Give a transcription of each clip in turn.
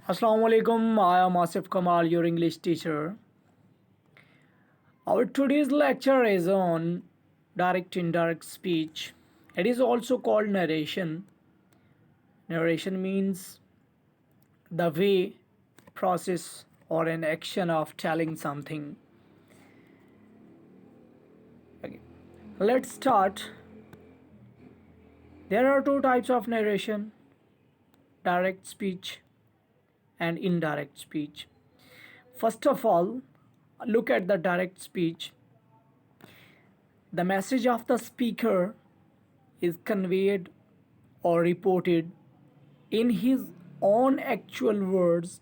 Assalamu alaikum. I am Asif Kamal, your English teacher. Our today's lecture is on direct indirect speech. It is also called narration. Narration means the way, process, or an action of telling something. Okay. Let's start. There are two types of narration: direct speech and indirect speech. First of all, look at the direct speech. The message of the speaker is conveyed or reported in his own actual words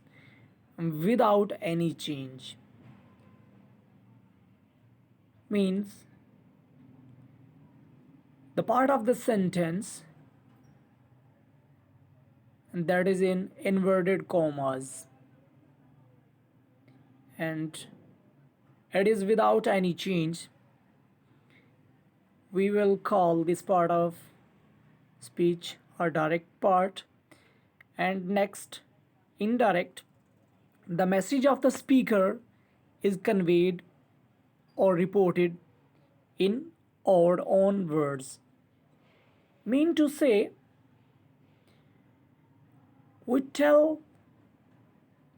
without any change. Means the part of the sentence that is in inverted commas and it is without any change, we will call this part of speech a direct part. And next, indirect, the message of the speaker is conveyed or reported in our own words. Mean to say, we tell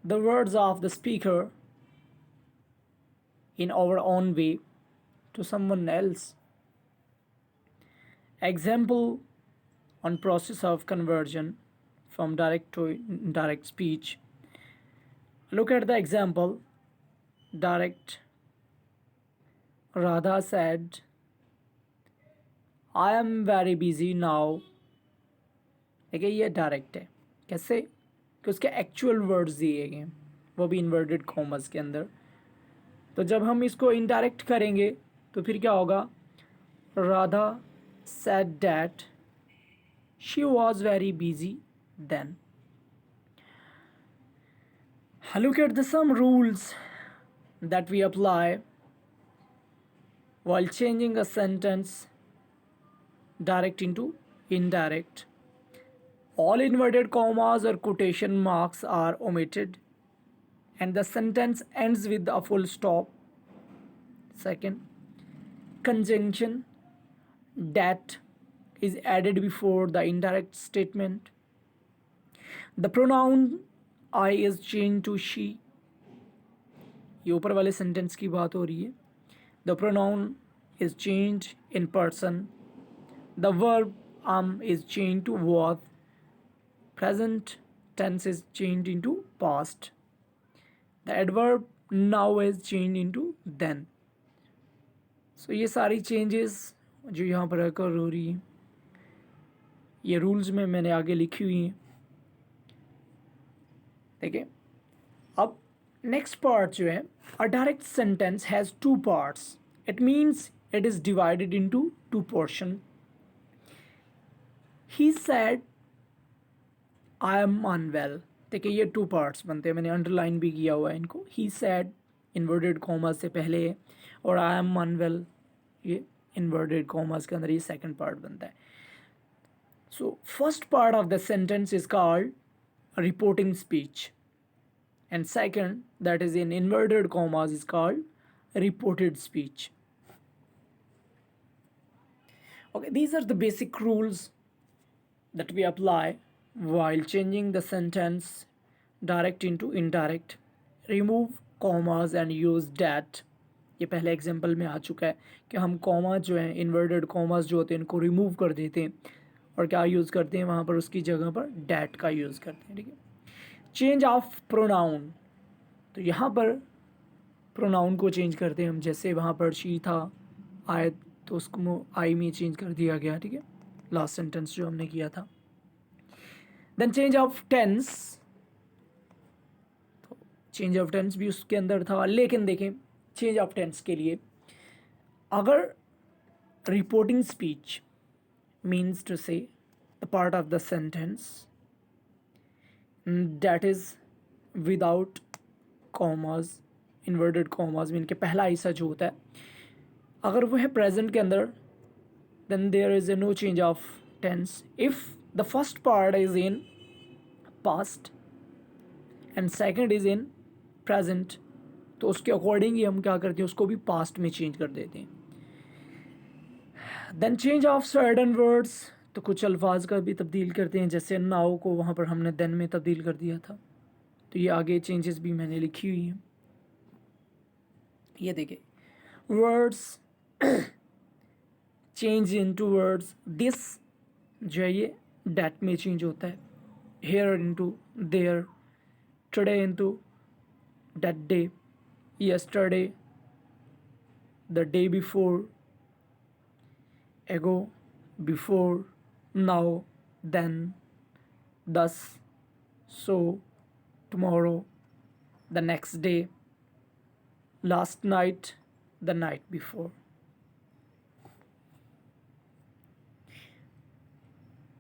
the words of the speaker in our own way to someone else. Example on process of conversion from direct to indirect speech. Look at the example. Direct. Radha said, I am very busy now. देखिए ये direct है. कैसे? कि उसके actual words दिए गए, वो भी इन्वर्टेड कॉमर्स के अंदर. तो जब हम इसको इनडायरेक्ट करेंगे तो फिर क्या होगा? Radha said that she was very busy then. Look at the some rules that we apply while changing a sentence direct into indirect. All inverted commas or quotation marks are omitted and the sentence ends with a full stop. Second, conjunction, that is added before the indirect statement. The pronoun I is changed to she. ये ऊपर वाले sentence की बात हो रही है. The pronoun is changed in person. The verb is changed to was. Present tense is changed into past. The adverb now is changed into then. So ये सारी changes जो यहाँ पर occur हो रही है, ये रूल्स में मैंने आगे लिखी हुई हैं. ठीक है. अब नेक्स्ट पार्ट जो है, a direct sentence has two parts. It means it is divided into two portion. He said I am unwell. ठीक है, ये टू पार्ट्स बनते हैं. मैंने अंडरलाइन भी किया हुआ है इनको. ही सेड इन्वर्टेड कॉमर्स से पहले है और आई एम अनवेल ये इन्वर्टेड कॉमर्स के अंदर ये सेकंड पार्ट बनता है. So first part of the sentence is called reporting speech and second, that is in inverted commas, is called reported speech. Okay, these are the basic rules that we apply while changing the sentence direct into indirect. Remove commas and use that. ये पहले example में आ चुका है कि हम comma जो है, inverted commas जो होते हैं, इनको रिमूव कर देते हैं और क्या यूज़ करते हैं वहाँ पर, उसकी जगह पर डैट का यूज़ करते हैं. ठीक है. चेंज ऑफ प्रोनाउन, तो यहाँ पर प्रोनाउन को चेंज करते हैं हम. जैसे वहाँ पर शी था, आए, तो उसको आई में चेंज कर दिया गया. ठीक है, लास्ट सेंटेंस जो हमने किया था. देन चेंज ऑफ टेंस, तो चेंज ऑफ टेंस भी उसके अंदर था. लेकिन देखें, चेंज ऑफ टेंस के लिए अगर reporting speech means to say the part of the sentence that is without commas, inverted commas mean के पहला हिस्सा जो होता है अगर वो है प्रेजेंट के अंदर, then there is a no change of tense. If the first part is in past, and second is in present, तो उसके अकॉर्डिंग ही हम क्या करते हैं, उसको भी पास्ट में चेंज कर देते हैं. Then change of certain words, तो कुछ अल्फाज का भी तब्दील करते हैं, जैसे नाउ को वहाँ पर हमने देन में तब्दील कर दिया था. तो ये आगे चेंजेस भी मैंने लिखी हुई हैं. ये देखिए, words change into words, this जो है ये डैट में चेंज होता है, here into there, today into that day, yesterday, the day before, ago, before, now, then, thus, so, tomorrow, the next day, last night, the night before.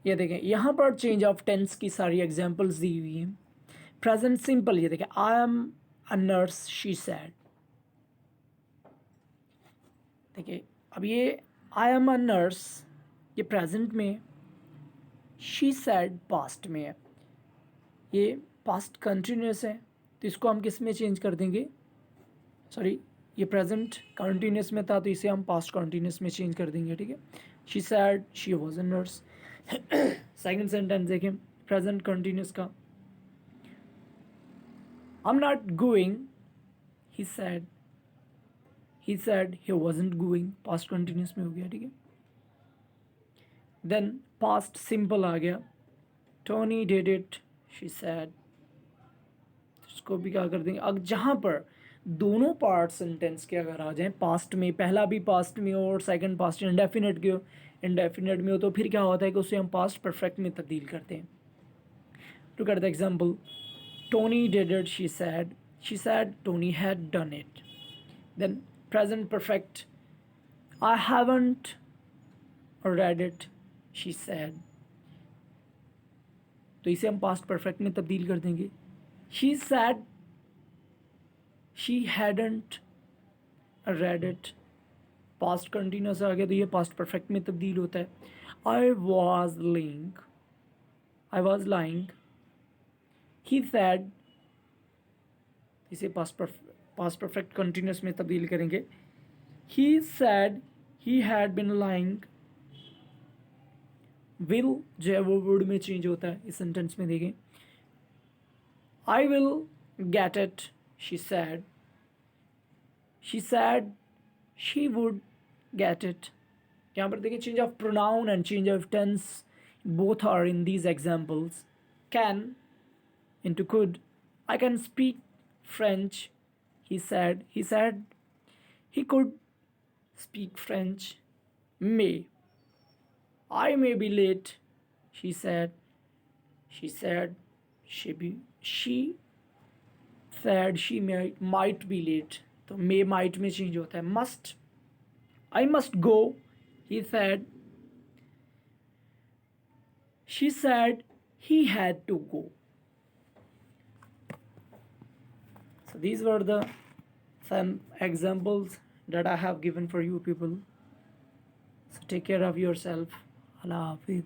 ये देखें, यहाँ पर चेंज ऑफ टेंस की सारी examples दी हुई हैं. प्रेजेंट सिंपल, ये देखें, I am a nurse she said. देखिए, अब ये आई एम अ नर्स ये प्रेजेंट में, शी सैड पास्ट में है, ये पास्ट कंटिन्यूस है, तो इसको हम किस में चेंज कर देंगे, सॉरी ये प्रेजेंट कंटिन्यूस में था तो इसे हम पास्ट कंटिन्यूस में चेंज कर देंगे. ठीक है, she said she was a nurse. Second sentence देखें, प्रेजेंट कंटिन्यूस का, I am not going he sad, he said he wasn't going, past continuous में हो गया. ठीक है, then past simple आ गया, Tony did it she said. इसको भी क्या कर देंगे, अब जहाँ पर दोनों पार्ट सेंटेंस के अगर आ जाएं पास्ट में, पहला भी पास्ट में हो और सेकंड पास्ट इंडेफिनेट के हो, इंडेफिनेट में हो, तो फिर क्या होता है कि उसे हम पास्ट परफेक्ट में तब्दील करते हैं. To get the example, Tony did it she said Tony had done it. Then present perfect, I haven't read it she said. तो इसे हम पास्ट परफेक्ट में तब्दील कर देंगे. she said she hadn't read it, past continuous आ गया तो ये पास्ट परफेक्ट में तब्दील होता है. I was lying he said, इसे पास्ट परफेक्ट कंटिन्यूस में तब्दील करेंगे. he said he had been lying, will जो है वो वर्ड में चेंज होता है इस सेंटेंस में. देखें, I will get it she said she would get it. यहाँ पर देखिए, change of pronoun and change of tense both are in these examples. Can into could, I can speak French he said he could speak French. May, I may be late she said she said she might be late, तो may might में change होता है. must, I must go he said she said he had to go. So these were the some examples that I have given for you people. So take care of yourself. Allah Hafiz.